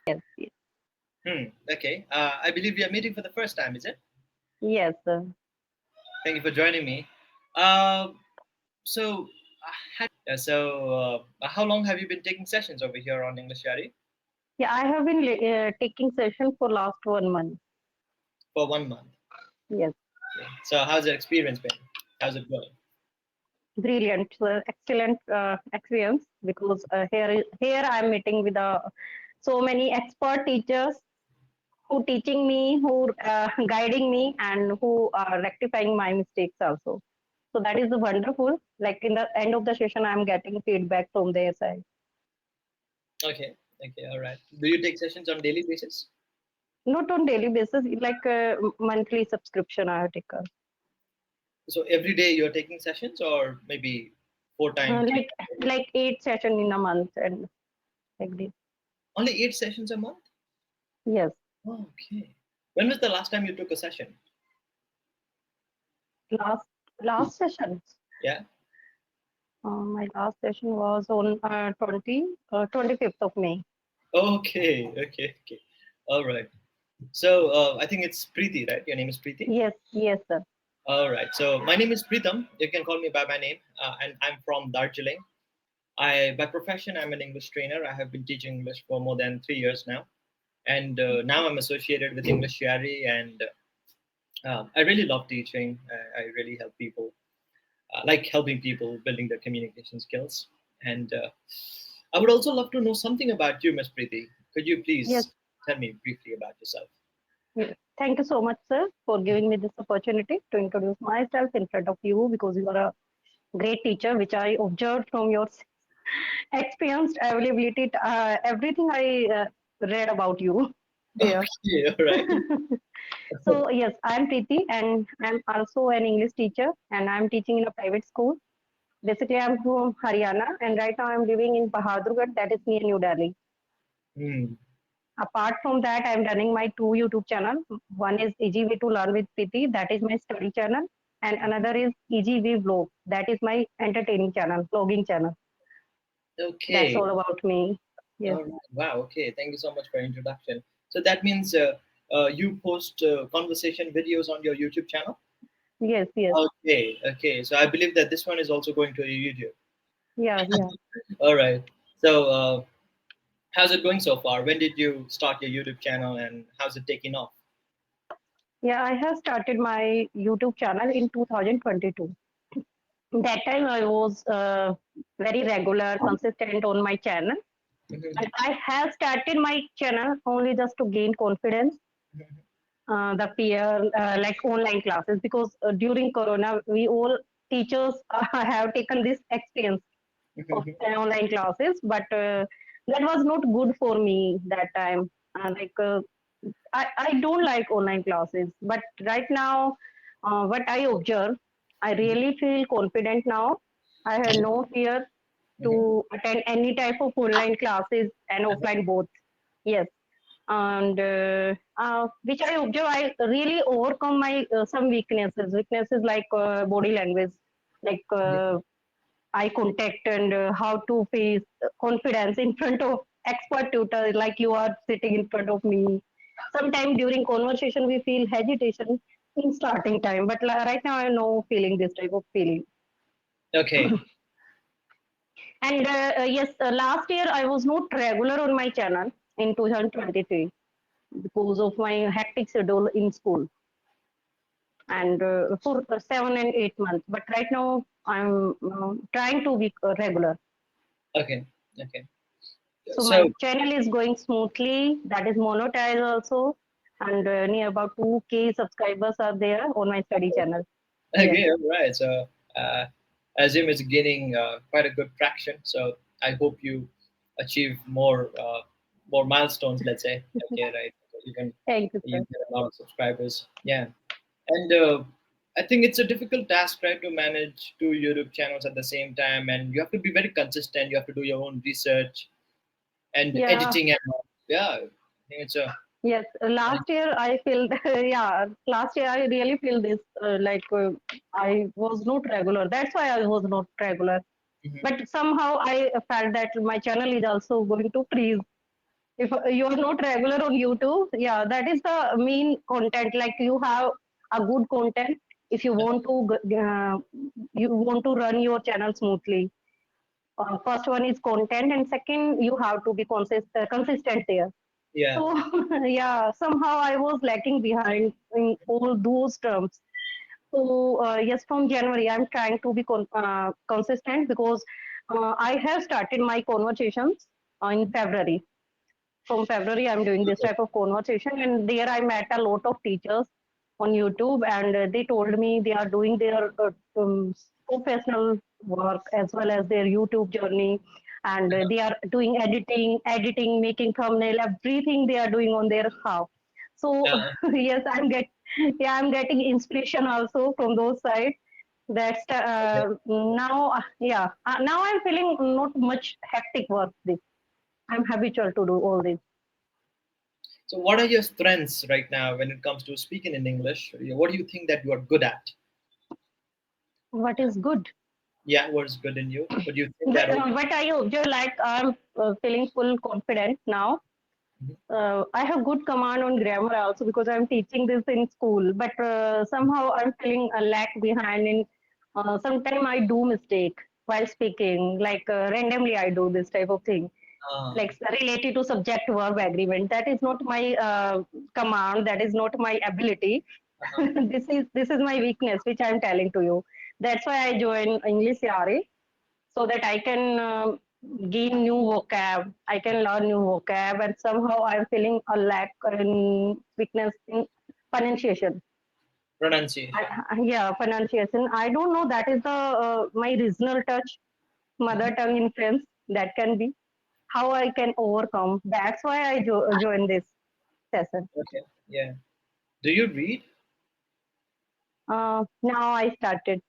Yes, yes, Okay. I believe we are meeting for the first time, is it? yes. Thank you for joining me. Uh, so, how long have you been taking sessions over here on Englishyaari? Yeah, I have been taking session for last 1 month. For 1 month. Yes, Okay. So, how's the experience been? How's it going? brilliant, excellent experience because here I am meeting with so many expert teachers who teaching me, who guiding me, and who are rectifying my mistakes also. So that is wonderful. Like in the end of the session, I am getting feedback from their side. Okay. Okay. All right. Do you take sessions on daily basis? Not on daily basis, like monthly subscription I have taken. So every day you're taking sessions, or maybe four times, three Like times a week? like 8 session in a month and like this. Only 8 sessions a month? Yes, Oh, okay. When was the last time you took a session? last last session. Yeah. My last session was on 25th of May. Okay. Okay. Okay. All right. So I think it's Preeti, right? Your name is Preeti. Yes, yes, sir. All right. So my name is Pritam. You can call me by my name, and I'm from Darjeeling. By profession, I'm an English trainer. I have been teaching English for more than 3 years now, and now I'm associated with Englishyaari, and I really love teaching. I really help people, like helping people building their communication skills. And I would also love to know something about you, Miss Preeti. Could you Yes, please tell me briefly about yourself? yes. Thank you so much, sir, for giving me this opportunity to introduce myself in front of you because you are a great teacher, which I observed from your experienced availability. Everything I read about you there. Okay. All right. So yes, I'm Preeti, and I'm also an English teacher, and I'm teaching in a private school. Basically, I'm from Haryana, and right now I'm living in Bahadurgarh, that is near New Delhi. Hmm. Apart from that, I'm running my two YouTube channel. One is Easy Way to Learn with Preeti, that is my study channel, and another is Easy Way Vlog, that is my entertaining channel, vlogging channel. That's Okay. all about me. Yes, All right. Wow. Okay. Thank you so much for introduction. So that means you post conversation videos on your YouTube channel. yes, yes, Okay. Okay. So I believe that this one is also going to your YouTube. yeah, yeah. All right. So how's it going so far? When did you start your YouTube channel, and how's it taking off? Yeah, I have started my YouTube channel in 2022. That time I was very regular, consistent on my channel. Mhm. And I have started my channel only just to gain confidence, the fear, like online classes, because during Corona, we all teachers have taken this experience of online classes, but that was not good for me that time. I don't like online classes, but right now, what I observe, I really feel confident now. I have no fear Mhm. to attend any type of online classes and offline both. Yes, and which I observe, I really overcome my some weaknesses. Weaknesses like body language, like eye contact, and how to face confidence in front of expert tutor, like you are sitting in front of me. Sometimes during conversation, we feel hesitation in starting time, but right now I am no feeling this type of feeling. Okay. And yes, last year I was not regular on my channel in 2023 because of my hectic schedule in school and for 7 and 8 months. But right now I'm trying to be regular. Okay. Okay. So my So channel is going smoothly. That is monetized also, and near about 2K subscribers are there on my study channel. Yes, okay. All right. So uh, Azim is gaining quite a good traction. So I hope you achieve more milestones. Let's say. Okay. Right. So thank you, you sir. get a lot of subscribers. Yeah. And I think it's a difficult task, right, to manage two YouTube channels at the same time, and you have to be very consistent. You have to do your own research and Yeah, editing, and all. Yeah, I think it's a. yes. Last year I feel yeah. Last year I really feel this I was not regular. That's why I was not regular. Mhm. But somehow I felt that my channel is also going to freeze If you are not regular on YouTube, yeah, that is the main content. Like you have a good content if you want to run your channel smoothly. First one is content, and second you have to be consistent there. Yeah, So yeah, somehow I was lacking behind in all those terms. So yes, from January I'm trying to be consistent because I have started my conversations in February. From February, I'm doing this type of conversation, and there I met a lot of teachers on YouTube, and they told me they are doing their professional work as well as their YouTube journey, and they are doing editing, making thumbnail, everything they are doing on their house. So yeah. yes, I'm getting inspiration also from those sides. That's now, yeah. Now I'm feeling not much hectic work. This I'm habitual to do all this. So, what are your strengths right now when it comes to speaking in English? What do you think that you are good at? What is good? Yeah, what is good in you? What do you think that? Oh, But I observe like I'm feeling full confident now. mhm. I have good command on grammar also because I'm teaching this in school. But somehow I'm feeling a lack behind. In sometimes I do mistake while speaking. Like randomly I do this type of thing. Ah, Like related to subject verb agreement. That is not my command. That is not my ability. uh-huh. This is my weakness, which I'm telling to you. That's why I join Englishyaari so that I can gain new vocab. I can learn new vocab, and somehow I'm feeling a lack in weakness in pronunciation. Pronunciation. Yeah, pronunciation. I don't know. That is the my regional touch, mother Mhm. tongue influence. That can be how I can overcome. That's why I joined this session. Okay. Yeah. Do you read? Now I started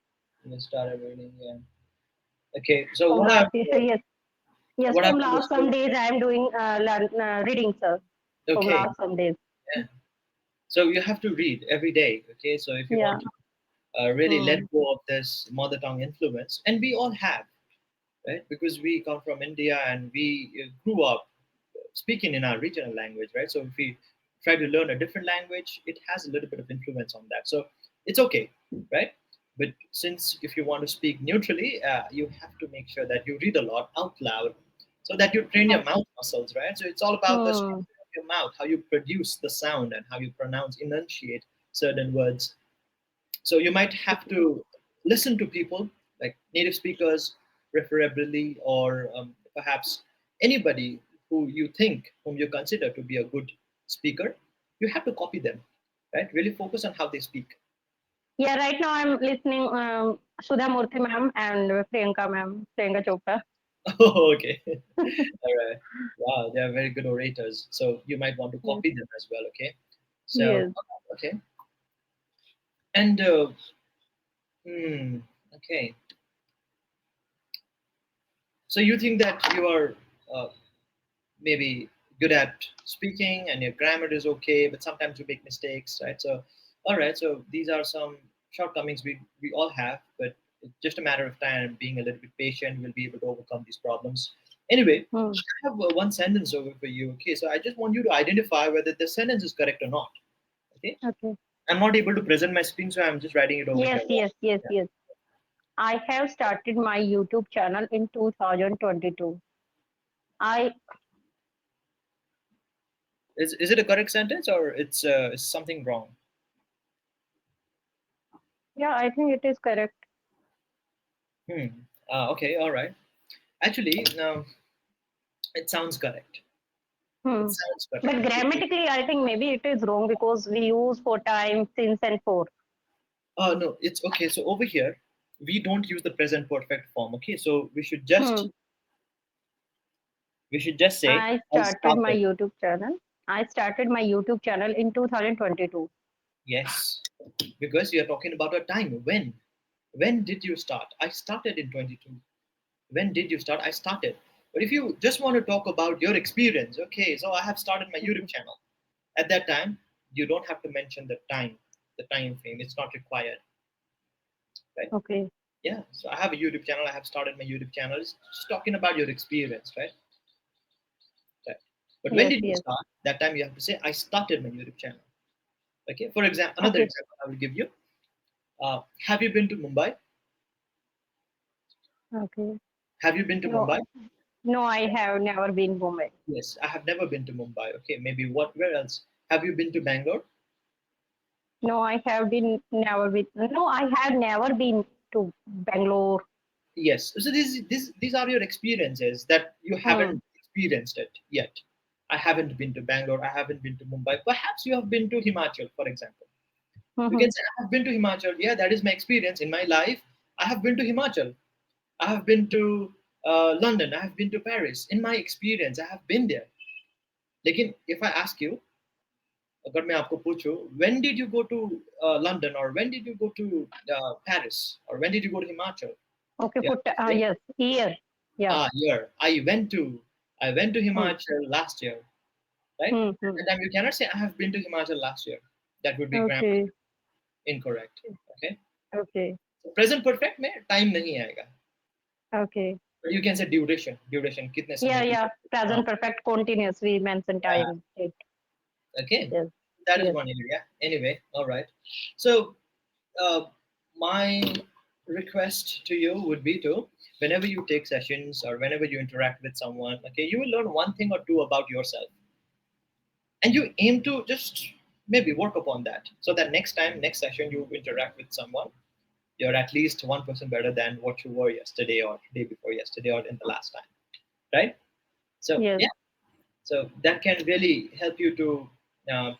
You started reading. Yeah. Okay. So from last year. Yes, yes. what From happened last was some days I am doing reading, sir. From okay. last some days. Yeah. So you have to read every day. Okay. So if you Yeah. want to really let Hmm. go of this mother tongue influence, and we all have, right? Because we come from India and we grew up speaking in our regional language, right? So if we try to learn a different language, it has a little bit of influence on that. So it's okay, right? But since if you want to speak neutrally, you have to make sure that you read a lot out loud, so that you train your mouth muscles, right? So it's all about the Hmm. structure of your mouth, how you produce the sound, and how you pronounce, enunciate certain words. So you might have to listen to people like native speakers, preferably, or perhaps anybody whom you consider to be a good speaker. You have to copy them, right? Really focus on how they speak. Yeah, right now I'm listening Sudha Murthy ma'am and Priyanka ma'am, Priyanka Chopra. Oh, okay. All right. Wow, they are very good orators. So you might want to Yes. copy them as well. Okay. So Yes. okay, and hmm, okay. So you think that you are uh, maybe good at speaking and your grammar is okay, but sometimes you make mistakes, right? So, all right, so these are some shortcomings we all have, but it's just a matter of time. Being a little bit patient, we'll be able to overcome these problems. Anyway, Hmm. I have one sentence over for you. Okay, so I just want you to identify whether the sentence is correct or not. Okay, Okay. I'm not able to present my screen, so I'm just writing it over Yes, here. yes, yes, Yeah. yes. I have started my YouTube channel in 2022. I Is it a correct sentence or it's is something wrong? Yeah, I think it is correct. Hmm. Okay, all right. Actually, no, it sounds correct. It Hmm. sounds But correct. grammatically, I think maybe it is wrong because we use for time, since, and for. Oh no, it's okay. So over here, we don't use the present perfect form. Okay, so Hmm. we should just say I I started my started. YouTube channel. I started my YouTube channel in 2022. Yes, because you're talking about a time. When did you start? I started in 22. When did you start? I started. But if you just want to talk about your experience, okay, so I have started my YouTube Okay. channel. At that time, you don't have to mention the time frame. It's not required, right? Okay. Yeah, so I have a YouTube channel. I have started my YouTube channel. It's just talking about your experience, right? Right. But when Yes, did you yes. start? That time you have to say, I started my YouTube channel. Okay. For example, another Okay, example I will give you. Have you been to Mumbai? okay. Have you been to No, Mumbai? no, I have never been Mumbai. Yes, I have never been to Mumbai. Okay, maybe what? Where else? Have you been to Bangalore? No, I have been never been. No, I have never been to Bangalore. Yes. So these are your experiences that you Hmm. haven't experienced it yet. I haven't been to Bangalore. I haven't been to Mumbai. Perhaps you have been to Himachal, for example. You Mm-hmm. can say, I have been to Himachal. Yeah, that is my experience in my life. I have been to Himachal. I have been to London. I have been to Paris. In my experience, I have been there. लेकिन if I ask you, अगर मैं आपको पूछूं, when did you go to London, or when did you go to Paris, or when did you go to Himachal? Okay, Yeah, say, yes, year. Yeah. year. I went to Hmm. Himachal last year, right? Hmm. At Hmm. that time you cannot say I have been to Himachal last year. That would be grammar Okay. incorrect. Okay. Okay. So present perfect में time नहीं आएगा. Okay. But you can say duration कितने Yeah, समय के yeah. लिए. Present perfect continuous. We mention Yeah. time. It. Okay. Yes. That is Yes. one area. Anyway, all right. So uh, my request to you would be to, whenever you take sessions or whenever you interact with someone, okay, you will learn one thing or two about yourself, and you aim to just maybe work upon that, so that next time, next session, you interact with someone, you're at least 1% better than what you were yesterday or day before yesterday or in the last time, right? So Yes. yeah, so that can really help you to uh,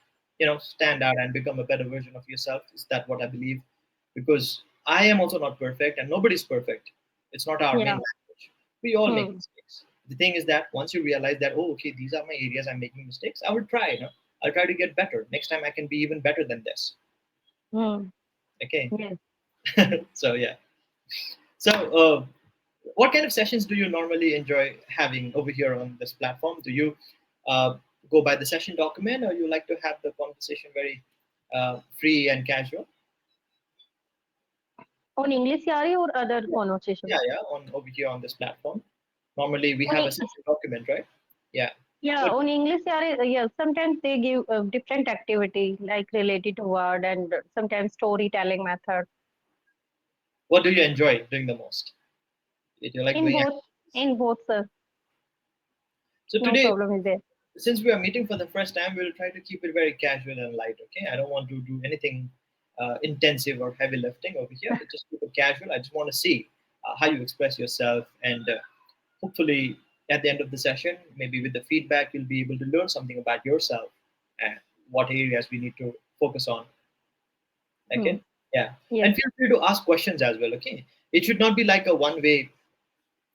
stand out and become a better version of yourself. Is that what I believe? Because I am also not perfect and nobody's perfect. It's not our main Yeah. language. We all make Hmm. mistakes. The thing is that once you realize that, oh, okay, these are my areas I'm making mistakes, I will try. I'll try to get better. Next time I can be even better than this. Hmm. Okay. Yes. So yeah. So what kind of sessions do you normally enjoy having over here on this platform? Do you uh, go by the session document, or you like to have the conversation very free and casual? On English Yari or other Yeah, conversation? yeah, yeah. On over here on this platform, normally we On have a E- session document, right? Yeah. yeah, What on English Yari, yeah, sometimes they give different activity like related to word and sometimes storytelling method. What do you enjoy doing the most? Do you like In doing both, activities? in both, sir, So no today, problem is there. since we are meeting for the first time, we'll try to keep it very casual and light. Okay, I don't want to do anything intensive or heavy lifting over here. Just keep it casual. I just want to see how you express yourself, and hopefully, at the end of the session, maybe with the feedback, you'll be able to learn something about yourself and what areas we need to focus on. Hmm. Okay, yeah, Yes. and feel free to ask questions as well. Okay, it should not be like a one-way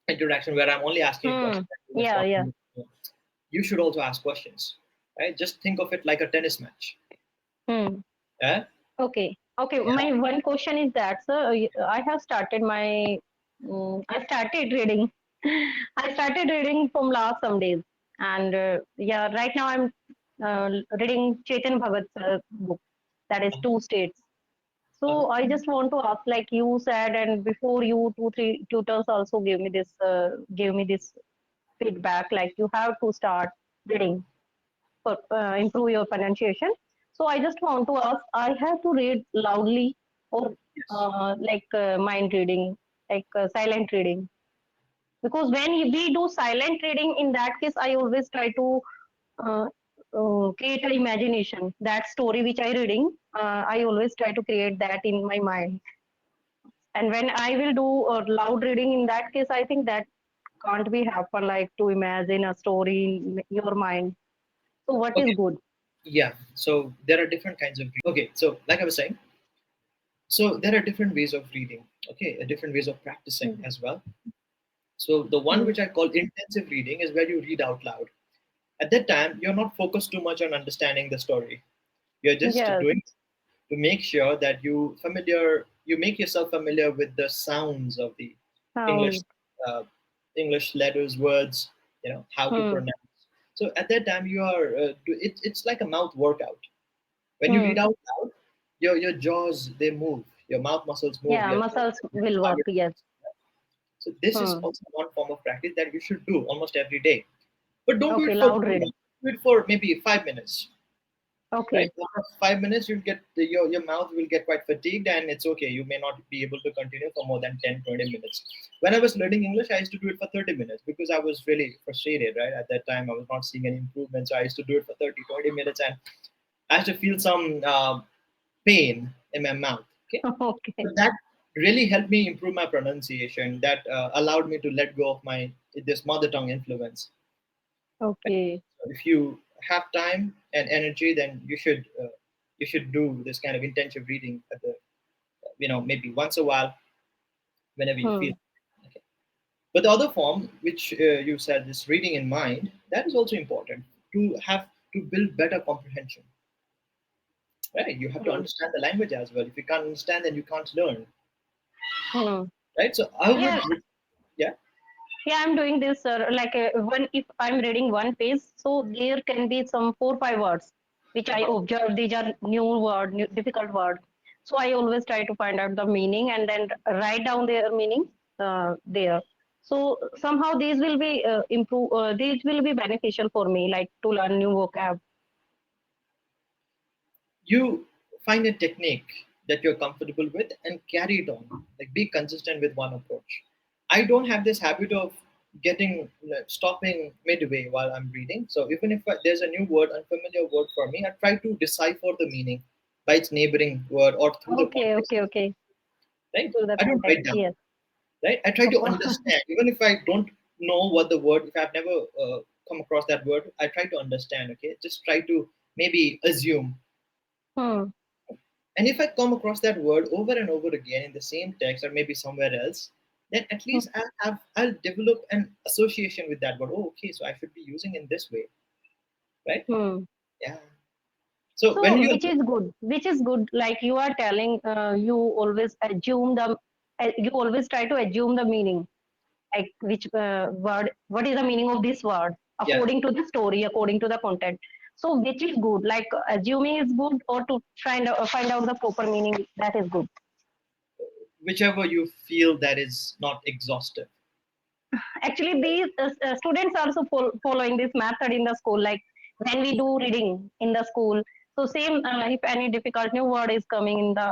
interaction where I'm only asking Hmm. questions and you Yeah, respond to yeah. me. You should also ask questions, right? Just think of it like a tennis match. Hmm. Yeah, Okay. Okay. My one question is that, sir, I have started my, I started reading. I started reading from last some days, and yeah, right now I'm reading Chetan Bhagat's book, that is Two States. uh-huh. So I just want to ask, like you said, and before you, two, three tutors also gave me this feedback, like you have to start reading for improve your pronunciation. So I just want to ask, I have to read loudly or Yes. mind reading, silent reading? Because when we do silent reading, in that case, I always try to uh, create an imagination. That story which I reading, I always try to create that in my mind. And when I will do loud reading, in that case, I think that can't be happen like to imagine a story in your mind. So what is Okay. good? Yeah. So there are different kinds of. Okay. So like I was saying, so there are different ways of reading. Okay, different ways of practicing Mm, as well. So the one mm. which I call intensive reading is where you read out loud. At that time, you're not focused too much on understanding the story. You're just Yes, doing to make sure that you make yourself familiar with the sounds of the English sound. uh, English letters, words, how to Hmm. pronounce. So at that time, you are it's like a mouth workout. When you read Hmm. out loud, your jaws they move, your mouth muscles move, Yeah, your muscles will work. Yes. so this is Hmm. also one form of practice that you should do almost every day. But don't do Okay, it for loud too long. reading. do it for maybe 5 minutes, right? Okay. After 5 minutes, you'll get your mouth will get quite fatigued, and it's okay. You may not be able to continue for more than 10, 20 minutes. When I was learning English, I used to do it for 30 minutes because I was really frustrated, right? At that time, I was not seeing any improvement. So I used to do it for 30, 20 minutes, and I used to feel some pain in my mouth. Okay. Okay. So that really helped me improve my pronunciation. That allowed me to let go of my this mother tongue influence. Okay. So if you have time and energy, then you should do this kind of intensive reading at the maybe once a while whenever you feel. Hmm. Okay. But the other form, which you said, this reading in mind, that is also important to build better comprehension. Right? You have to Hmm. understand the language as well. If you can't understand, then you can't learn. Hmm. Right? So I would, Yeah. yeah. Yeah, I'm doing this like one if I'm reading one page, so there can be some 4 5 words which I Uh-huh. observe. These are new word, new, difficult word. So I always try to find out the meaning and then write down their meaning there. So somehow these will be improve. These will be beneficial for me, like to learn new vocab. You find a technique that you're comfortable with and carry it on, like be consistent with one approach. I don't have this habit of getting stopping midway while I'm reading. So even if there's a new word, unfamiliar word for me, I try to decipher the meaning by its neighboring word or through the Okay, context, okay, okay. right? To the I don't write context, down, yes. right? I try to Oh. understand even if I don't know what the word, if I've never come across that word, I try to understand. Okay, just try to maybe assume. Hmm. And if I come across that word over and over again in the same text or maybe somewhere else, then at Hmm. least I'll develop an association with that word. Oh, okay, so I should be using in this way, right? Hmm. Yeah. So when So, you, which is good? Which is good? Like you are telling, you always assume you always try to assume the meaning. Like which word? What is the meaning of this word yeah, according to the story, according to the content? So, which is good? Like assuming is good, or to find out the proper meaning, that is good. whichever you feel that is not exhaustive. Actually, these students are also following this method in the school. Like when we do reading in the school, so same if any difficult new word is coming in the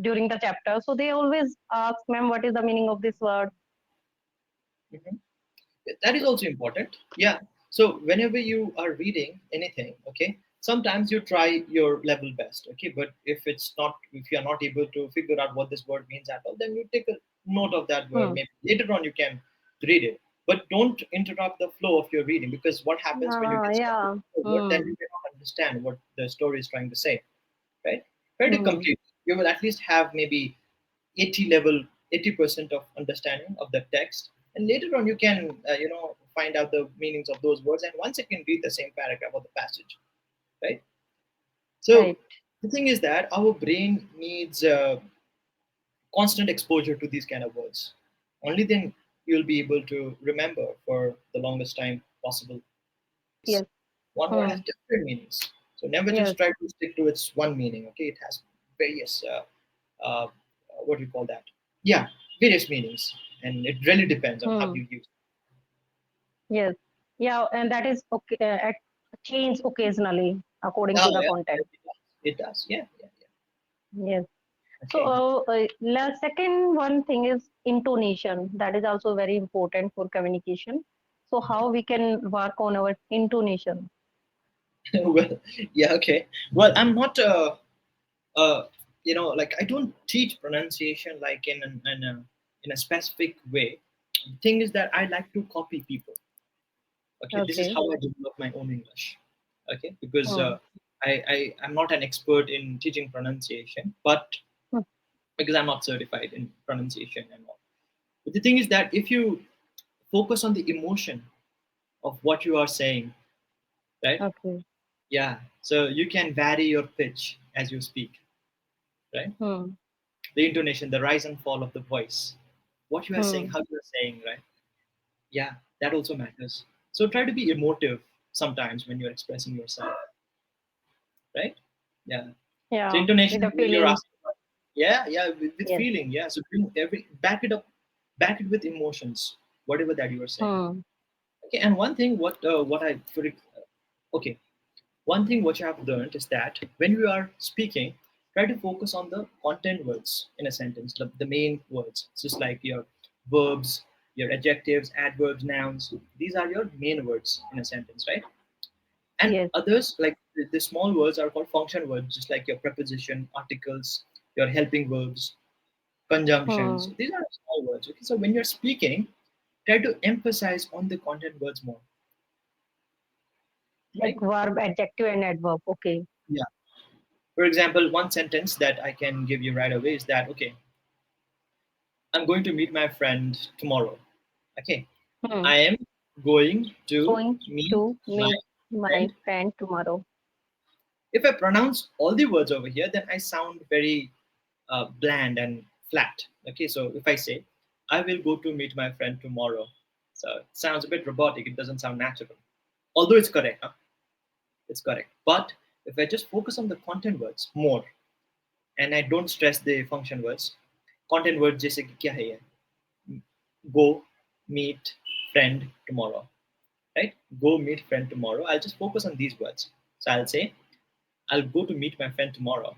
during the chapter, so they always ask, "Ma'am, what is the meaning of this word?" Mhm. That is also important. Yeah. So whenever you are reading anything, okay, sometimes you try your level best, okay, but if you are not able to figure out what this word means at all, then you take a note of that word. Hmm. Maybe later on you can read it, but don't interrupt the flow of your reading, because what happens when you get stuck with Yeah. the word, then Hmm. you cannot understand what the story is trying to say, right? Try to Hmm. complete. You will at least have maybe 80 level 80% of understanding of the text, and later on you can find out the meanings of those words, and once you can read the same paragraph or the passage, right? So Right. the thing is that our brain needs constant exposure to these kind of words. Only then you'll be able to remember for the longest time possible. Yes. One word has Hmm. different meanings, so never Yes. just try to stick to its one meaning. Okay, it has various uh, what do you call that? Yeah, various meanings, and it really depends on how Hmm. you use Yes. Yeah, and that is okay. Change occasionally it. according Oh, to the yeah, content. it does. It does. Yeah, yeah, yeah. Yes. So, Okay. the second one thing is intonation. That is also very important for communication. So, how we can work on our intonation? Well, yeah, okay. Well, I'm not like I don't teach pronunciation like in a specific way. The thing is that I like to copy people. Okay, this is Okay. how I develop my own English. Okay, because Hmm. I'm not an expert in teaching pronunciation, but Hmm. because I'm not certified in pronunciation and all. But the thing is that if you focus on the emotion of what you are saying, right? Okay. Yeah, so you can vary your pitch as you speak, right? Hmm. The intonation, the rise and fall of the voice, what you are saying, Hmm. how you are saying, right? Yeah, that also matters. So try to be emotive sometimes when you're expressing yourself, right? Yeah. So Yeah. With intonation, a you're feeling. asking about, yeah, yeah, with Yes. feeling, yeah. So bring back it up, back it with emotions, whatever that you are saying. Hmm. Okay, and one thing, what I Okay, one thing which I've learned is that when you are speaking, try to focus on the content words in a sentence, the main words, just like your verbs, your adjectives, adverbs, nouns. These are your main words in a sentence, right? And Yes. others, like the small words, are called function words, just like your preposition, articles, your helping verbs, conjunctions. Hmm. These are small words. Okay, so when you're speaking, try to emphasize on the content words more, Like right? verb, adjective, and adverb. Okay. Yeah. For example, one sentence that I can give you right away is that, okay, I'm going to meet my friend tomorrow. Okay. Hmm. I am going to Going meet to my meet my friend. friend tomorrow. If I pronounce all the words over here, then I sound very bland and flat. Okay. So if I say, I will go to meet my friend tomorrow. So it sounds a bit robotic. It doesn't sound natural. Although it's correct. Huh? It's correct. But if I just focus on the content words more and I don't stress the function words, content words जैसे कि क्या है ये? Go meet friend tomorrow, right? Go meet friend tomorrow. I'll just focus on these words. So I'll say, I'll go to meet my friend tomorrow.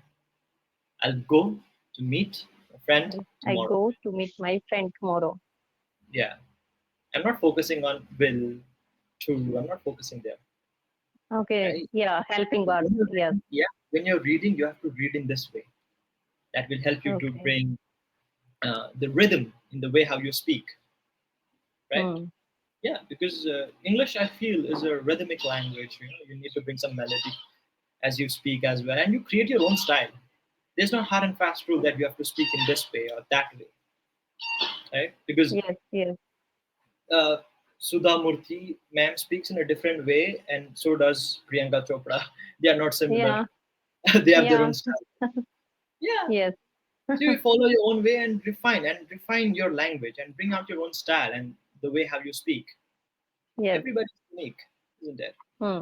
I'll go to meet a friend I tomorrow. go to meet my friend tomorrow. Yeah. I'm not focusing on will, to. I'm not focusing there. Okay. Right? Yeah. Helping When verb. you're Yes. reading, yeah. When you're reading, you have to read in this way. That will help you to Okay. bring the rhythm in the way how you speak, right? Hmm. Yeah, because English, I feel, is a rhythmic language. You need to bring some melody as you speak as well, and you create your own style. There's no hard and fast rule that you have to speak in this way or that way, right? Because Yes. Yes. uh, Sudha Murthy, ma'am, speaks in a different way, and so does Priyanka Chopra. They are not similar. Yeah. They have their Yeah. own style. Yeah. Yes. So you follow your own way and refine your language and bring out your own style and the way how you speak. Yes. Everybody's unique, isn't it? Hmm.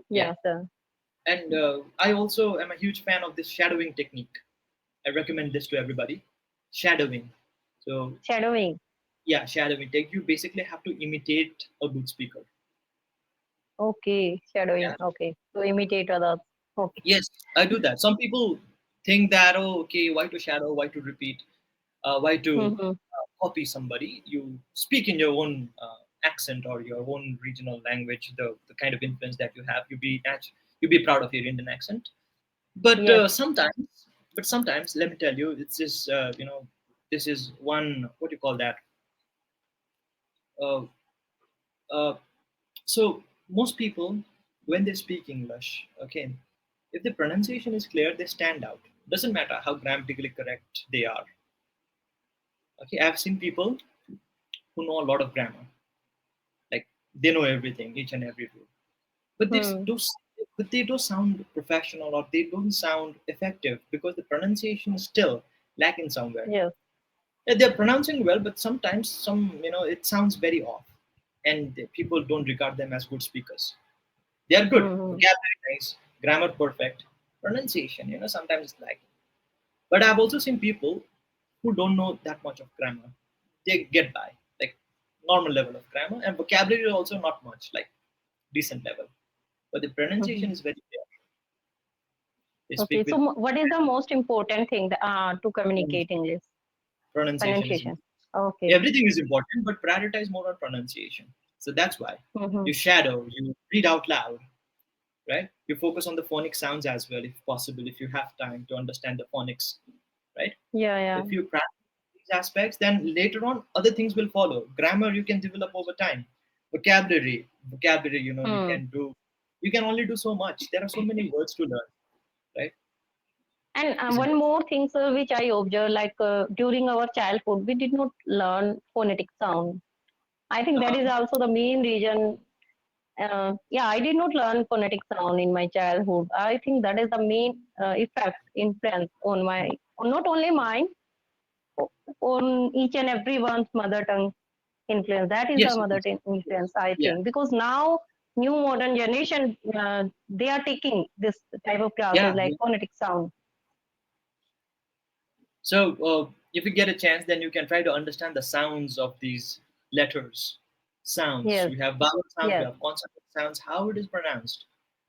Yeah. Yeah, sir. And I also am a huge fan of this shadowing technique. I recommend this to everybody. Shadowing. So Shadowing. yeah, shadowing. Take you basically have to imitate a good speaker. Okay. Shadowing. Yeah. Okay. To imitate others. Okay. Yes, I do that. Some people think that, oh, okay, why to shadow, why to repeat, why to Mm-hmm. copy somebody. You speak in your own accent or your own regional language. The kind of influence that you have, you be proud of your Indian accent. But Yes. sometimes, let me tell you, it's this. This is one. What do you call that? Uh, uh, so most people, when they speak English, okay, if the pronunciation is clear, they stand out. Doesn't matter how grammatically correct they are. Okay, I've seen people who know a lot of grammar, like they know everything, each and every rule, but Hmm. they don't sound professional or they don't sound effective because the pronunciation is still lacking somewhere. Yes. Yeah, they're pronouncing well, but sometimes it sounds very off, and people don't regard them as good speakers. They are good, Mm-hmm. vocabulary nice, grammar perfect, pronunciation, sometimes it's lacking. But I've also seen people who don't know that much of grammar. They get by, like normal level of grammar, and vocabulary also not much, like decent level. But the pronunciation Mm-hmm. is very clear. They Okay. speak So, with what is the most important thing to communicate English? pronunciation is Pronunciation. Okay. everything is important, but prioritize more on pronunciation. So that's why Mm-hmm. you shadow, you read out loud, right? You focus on the phonic sounds as well, if possible, if you have time to understand the phonics, right? Yeah. Yeah. If you practice these aspects, then later on other things will follow. Grammar you can develop over time. Vocabulary, Hmm. you can only do so much. There are so many words to learn, right? And Isn't one it? more thing, sir, which I observed, like during our childhood, we did not learn phonetic sound. I think that Uh-huh. is also the main reason. Yeah, I did not learn phonetic sound in my childhood. I think that is the main effect, influence on not only mine, on each and everyone's mother tongue influence. That is the Yes, mother yes, tongue yes. influence, I Yeah, think, because now new modern generation they are taking this type of classes yeah, like yeah. phonetic sound. So if you get a chance, then you can try to understand the sounds of these letters. sounds. Yes. We have vowel sounds, we Yes. have consonant sounds, how it is pronounced,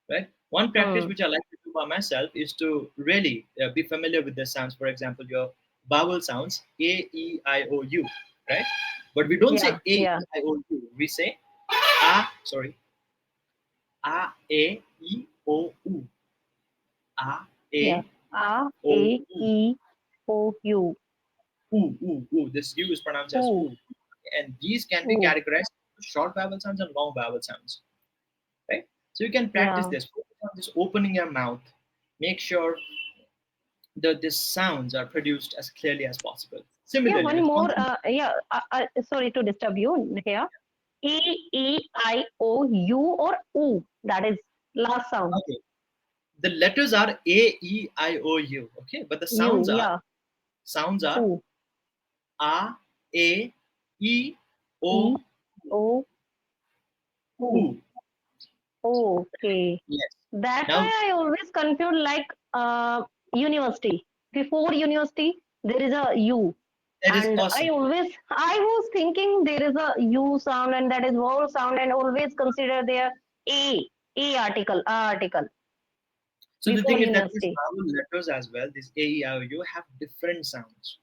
right? One practice Hmm. which I like to do by myself is to really be familiar with the sounds. For example, your vowel sounds, A, E, I, O, U, right? But we don't say Yeah. A, E, Yeah. I, O, U. We say A, sorry, A, E, O, U. A, Yeah. A, A O, A U. E O U. U, U, U. This U is pronounced as U. U. And these can be U. categorized into short vowel sounds and long vowel sounds, right? So you can practice Yeah. this. Focus on just opening your mouth. Make sure that the sounds are produced as clearly as possible. Yeah. Similarly, One with more. consonants. Yeah. Sorry to disturb you here. E I O U or U. That is last sound. Okay, the letters are A, E, I, O, U. Okay, but the U. Yeah. sounds are U. A, A, E, E O, O U. U. Okay. Yes. That's Now why I always confuse like university. Before university, there is a U. that is And awesome. I was thinking there is a U sound and that is vowel sound and always consider their A article, A article So the before thing is that these university. vowel letters as well, this A, E, I, O, U, have different sounds.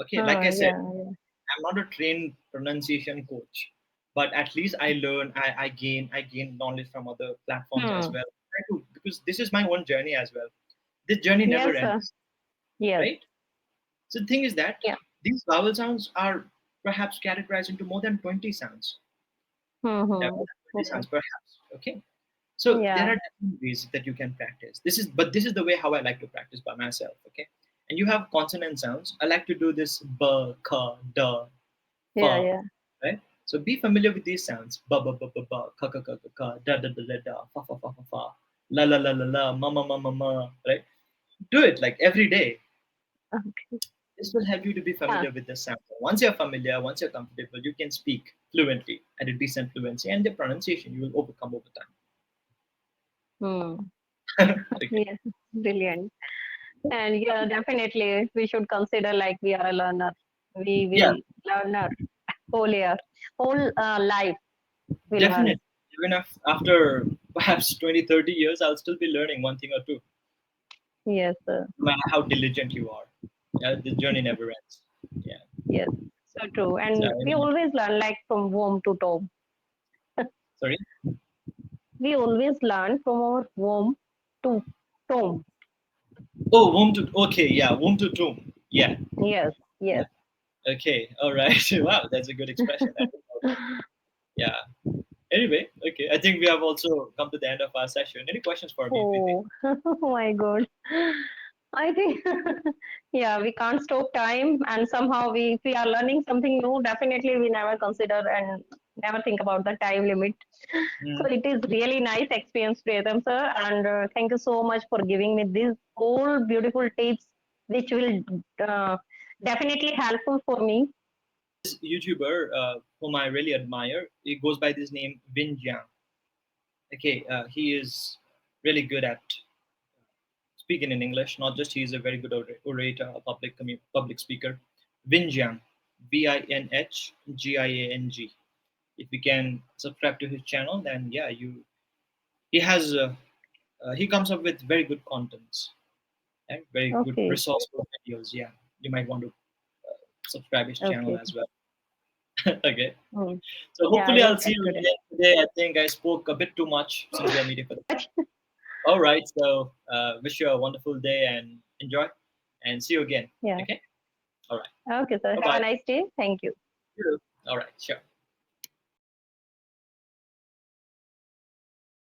Okay, like I said, Yeah, yeah. I'm not a trained pronunciation coach, but at least I gain knowledge from other platforms as Hmm. well. Because this is my own journey as well. This journey never Yes, sir. ends, Yes. right? So the thing is that Yeah. these vowel sounds are perhaps categorized into more than 20 sounds. Yeah, Mm-hmm. more than 20 Yeah. sounds perhaps. Okay. So there Yeah. are different ways that you can practice. This is the way how I like to practice by myself. Okay. And you have consonant sounds. I like to do this b, k, d, Yeah. fa, Yeah. right? So be familiar with these sounds. Ba ba ba ba ba, ka ka ka ka ka, da da da da da, fa fa fa fa fa, la la la la la, ma ma ma ma ma, right? Do it like every day. Okay. This will help you to be Yeah. familiar with the sound. Once you're familiar, once you're comfortable, you can speak fluently at a decent fluency, and the pronunciation you will overcome over Hmm. time. Okay. Yeah. Brilliant. And yeah, definitely we should consider like we are a learner. We Yeah, will learner whole year, whole life we learn. definitely. Even if after perhaps 20, 30 years, I'll still be learning one thing or two, Yes, sir. no matter how diligent you are. Yeah, the journey never ends. Yeah. Yes, so true. So, And we always learn like from womb to tomb. sorry. We always learn from our womb to tomb. Oh, womb to okay, yeah, womb to tomb. Yeah, Yes, yeah. yes. Okay, all right. Wow, that's a good expression. I didn't know that. Yeah. Anyway, okay. I think we have also come to the end of our session. Any questions for me, Preeti? Oh, oh my God. I think, yeah, we can't stop time, and somehow if we are learning something new, definitely we never consider and never think about the time limit. So Mm. it is really nice experience, Priyatam sir, and thank you so much for giving me these all beautiful tips, which will uh, definitely helpful for me. This YouTuber, whom I really admire, he goes by this name Vin Jiang. Okay, he is really good at speaking in English. Not just he is a very good orator, a public speaker. Vin Jiang, Vinhgiang. If you can subscribe to his channel, then yeah, he has he comes up with very good contents and very good Okay, resourceful videos. Yeah, you might want to subscribe his channel okay. as well. Okay, Mm. so Yeah, I hopefully will I'll see check you today. again today. I think I spoke a bit too much since we are meeting for the first time. All right, so wish you a wonderful day and enjoy, and see you again. Yeah. Okay, all right, Okay, sir. bye Have a bye. nice day. Thank you. All right, sure.